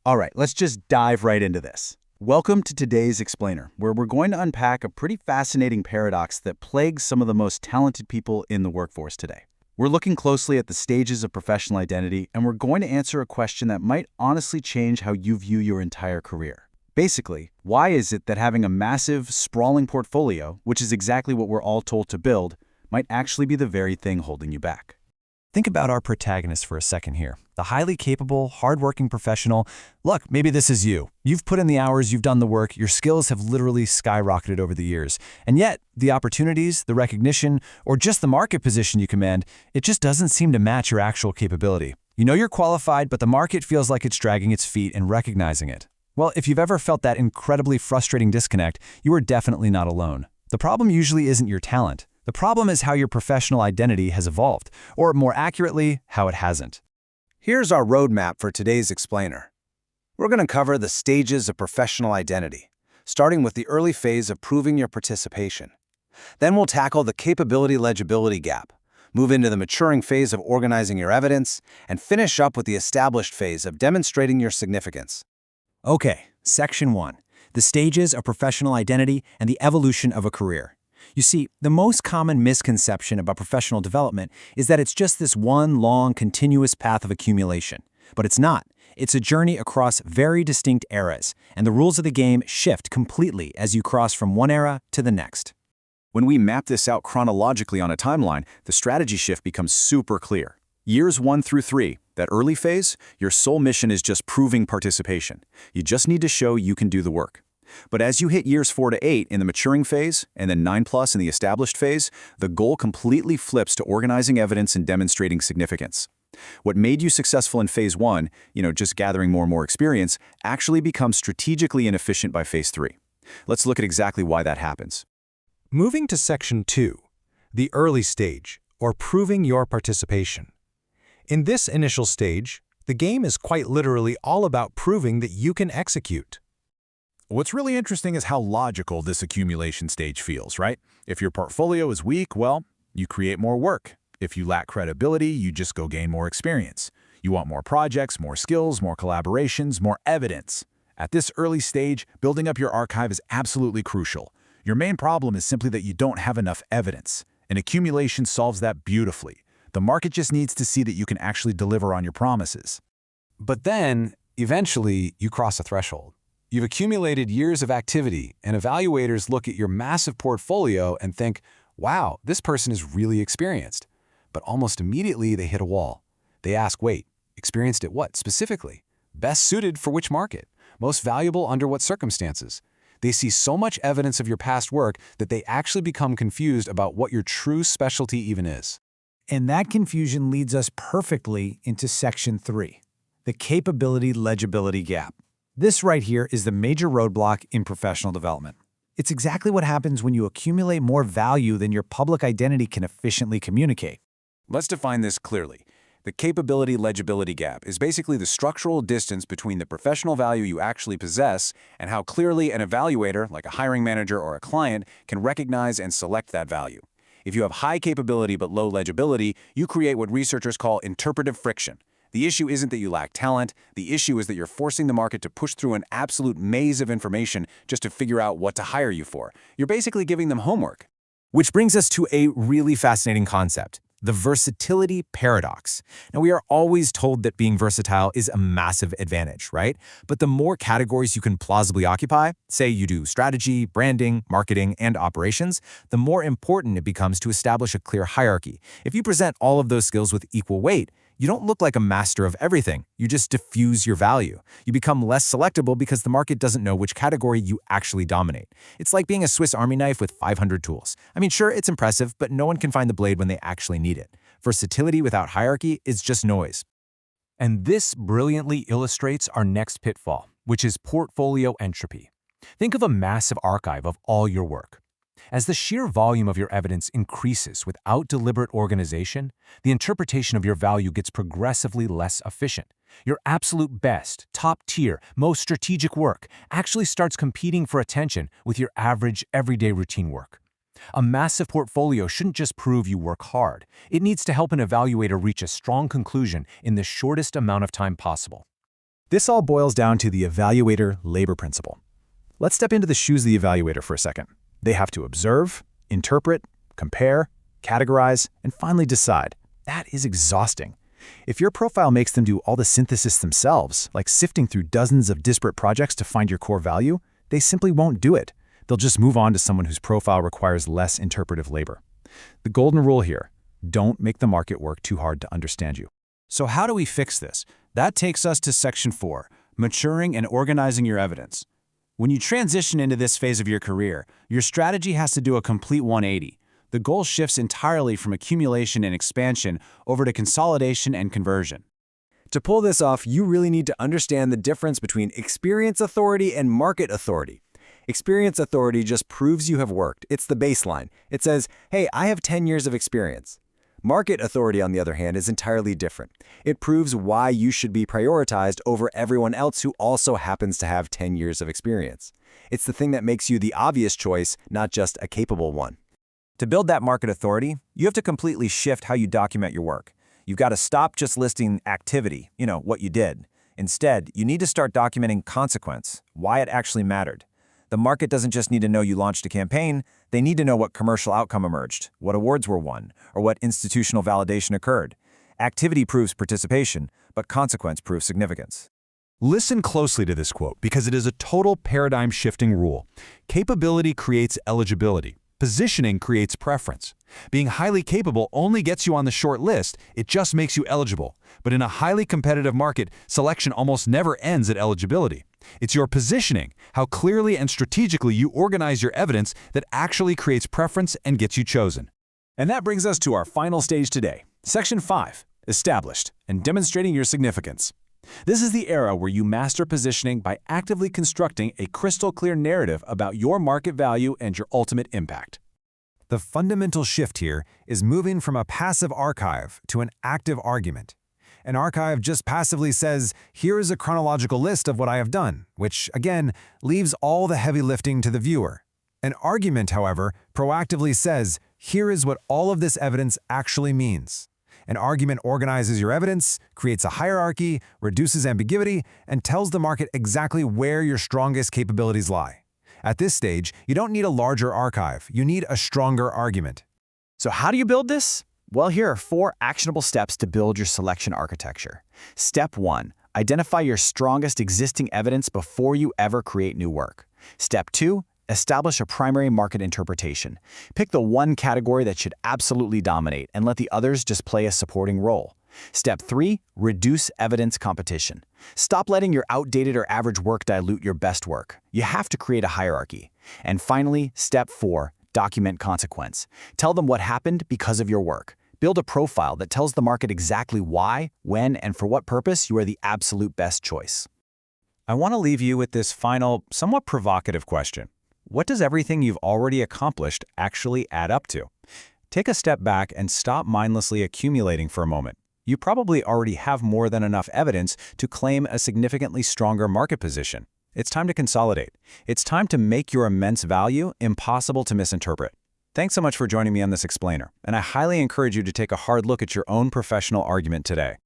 All right, let's just dive right into this. Welcome to today's Explainer, where we're going to unpack a pretty fascinating paradox that plagues some of the most talented people in the workforce today. We're looking closely at the stages of professional identity, and we're going to answer a question that might honestly change how you view your entire career. Basically, why is it that having a massive, sprawling portfolio, which is exactly what we're all told to build, might actually be the very thing holding you back? Think about our protagonist for a second here. The highly capable, hardworking professional. Look, maybe this is you. You've put in the hours, you've done the work, your skills have literally skyrocketed over the years. And yet, the opportunities, the recognition, or just the market position you command, it just doesn't seem to match your actual capability. You know you're qualified, but the market feels like it's dragging its feet in recognizing it. Well, if you've ever felt that incredibly frustrating disconnect, you are definitely not alone. The problem usually isn't your talent. The problem is how your professional identity has evolved, or more accurately, how it hasn't. Here's our roadmap for today's Explainer. We're going to cover the stages of professional identity, starting with the early phase of proving your participation. Then we'll tackle the capability-legibility gap, move into the maturing phase of organizing your evidence, and finish up with the established phase of demonstrating your significance. Okay, Section 1. The stages of professional identity and the evolution of a career. You see, the most common misconception about professional development is that it's just this one long, continuous path of accumulation. But it's not. It's a journey across very distinct eras, and the rules of the game shift completely as you cross from one era to the next. When we map this out chronologically on a timeline, the strategy shift becomes super clear. Years 1 through 3, that early phase, your sole mission is just proving participation. You just need to show you can do the work. But as you hit years 4 to 8 in the maturing phase, and then 9+ in the established phase, the goal completely flips to organizing evidence and demonstrating significance. What made you successful in phase 1, just gathering more and more experience, actually becomes strategically inefficient by phase 3. Let's look at exactly why that happens. Moving to Section 2, the early stage, or proving your participation. In this initial stage, the game is quite literally all about proving that you can execute. What's really interesting is how logical this accumulation stage feels, right? If your portfolio is weak, well, you create more work. If you lack credibility, you just go gain more experience. You want more projects, more skills, more collaborations, more evidence. At this early stage, building up your archive is absolutely crucial. Your main problem is simply that you don't have enough evidence, and accumulation solves that beautifully. The market just needs to see that you can actually deliver on your promises. But then, eventually, you cross a threshold. You've accumulated years of activity, and evaluators look at your massive portfolio and think, wow, this person is really experienced. But almost immediately, they hit a wall. They ask, wait, experienced at what specifically? Best suited for which market? Most valuable under what circumstances? They see so much evidence of your past work that they actually become confused about what your true specialty even is. And that confusion leads us perfectly into Section 3, the capability-legibility gap. This right here is the major roadblock in professional development. It's exactly what happens when you accumulate more value than your public identity can efficiently communicate. Let's define this clearly. The capability-legibility gap is basically the structural distance between the professional value you actually possess and how clearly an evaluator, like a hiring manager or a client, can recognize and select that value. If you have high capability but low legibility, you create what researchers call interpretive friction. The issue isn't that you lack talent, the issue is that you're forcing the market to push through an absolute maze of information just to figure out what to hire you for. You're basically giving them homework. Which brings us to a really fascinating concept, the versatility paradox. Now, we are always told that being versatile is a massive advantage, right? But the more categories you can plausibly occupy, say you do strategy, branding, marketing, and operations, the more important it becomes to establish a clear hierarchy. If you present all of those skills with equal weight, you don't look like a master of everything. You just diffuse your value. You become less selectable because the market doesn't know which category you actually dominate. It's like being a Swiss Army knife with 500 tools. I mean, sure, it's impressive, but no one can find the blade when they actually need it. Versatility without hierarchy is just noise. And this brilliantly illustrates our next pitfall, which is portfolio entropy. Think of a massive archive of all your work. As the sheer volume of your evidence increases without deliberate organization, the interpretation of your value gets progressively less efficient. Your absolute best, top-tier, most strategic work actually starts competing for attention with your average, everyday routine work. A massive portfolio shouldn't just prove you work hard. It needs to help an evaluator reach a strong conclusion in the shortest amount of time possible. This all boils down to the evaluator labor principle. Let's step into the shoes of the evaluator for a second. They have to observe, interpret, compare, categorize, and finally decide. That is exhausting. If your profile makes them do all the synthesis themselves, like sifting through dozens of disparate projects to find your core value, they simply won't do it. They'll just move on to someone whose profile requires less interpretive labor. The golden rule here: don't make the market work too hard to understand you. So how do we fix this? That takes us to Section 4, maturing and organizing your evidence. When you transition into this phase of your career, your strategy has to do a complete 180. The goal shifts entirely from accumulation and expansion over to consolidation and conversion. To pull this off, you really need to understand the difference between experience authority and market authority. Experience authority just proves you have worked. It's the baseline. It says, hey, I have 10 years of experience. Market authority, on the other hand, is entirely different. It proves why you should be prioritized over everyone else who also happens to have 10 years of experience. It's the thing that makes you the obvious choice, not just a capable one. To build that market authority, you have to completely shift how you document your work. You've got to stop just listing activity, what you did. Instead, you need to start documenting consequence, why it actually mattered. The market doesn't just need to know you launched a campaign, they need to know what commercial outcome emerged, what awards were won, or what institutional validation occurred. Activity proves participation, but consequence proves significance. Listen closely to this quote because it is a total paradigm-shifting rule. Capability creates eligibility. Positioning creates preference. Being highly capable only gets you on the short list, it just makes you eligible. But in a highly competitive market, selection almost never ends at eligibility. It's your positioning, how clearly and strategically you organize your evidence, that actually creates preference and gets you chosen. And that brings us to our final stage today, Section 5, established and demonstrating your significance. This is the era where you master positioning by actively constructing a crystal-clear narrative about your market value and your ultimate impact. The fundamental shift here is moving from a passive archive to an active argument. An archive just passively says, here is a chronological list of what I have done, which, again, leaves all the heavy lifting to the viewer. An argument, however, proactively says, here is what all of this evidence actually means. An argument organizes your evidence, creates a hierarchy, reduces ambiguity, and tells the market exactly where your strongest capabilities lie. At this stage, you don't need a larger archive, you need a stronger argument. So how do you build this? Well, here are 4 actionable steps to build your selection architecture. Step 1, identify your strongest existing evidence before you ever create new work. Step 2, establish a primary market interpretation. Pick the one category that should absolutely dominate and let the others just play a supporting role. Step 3, reduce evidence competition. Stop letting your outdated or average work dilute your best work. You have to create a hierarchy. And finally, Step 4, document consequence. Tell them what happened because of your work. Build a profile that tells the market exactly why, when, and for what purpose you are the absolute best choice. I want to leave you with this final, somewhat provocative question. What does everything you've already accomplished actually add up to? Take a step back and stop mindlessly accumulating for a moment. You probably already have more than enough evidence to claim a significantly stronger market position. It's time to consolidate. It's time to make your immense value impossible to misinterpret. Thanks so much for joining me on this explainer, and I highly encourage you to take a hard look at your own professional argument today.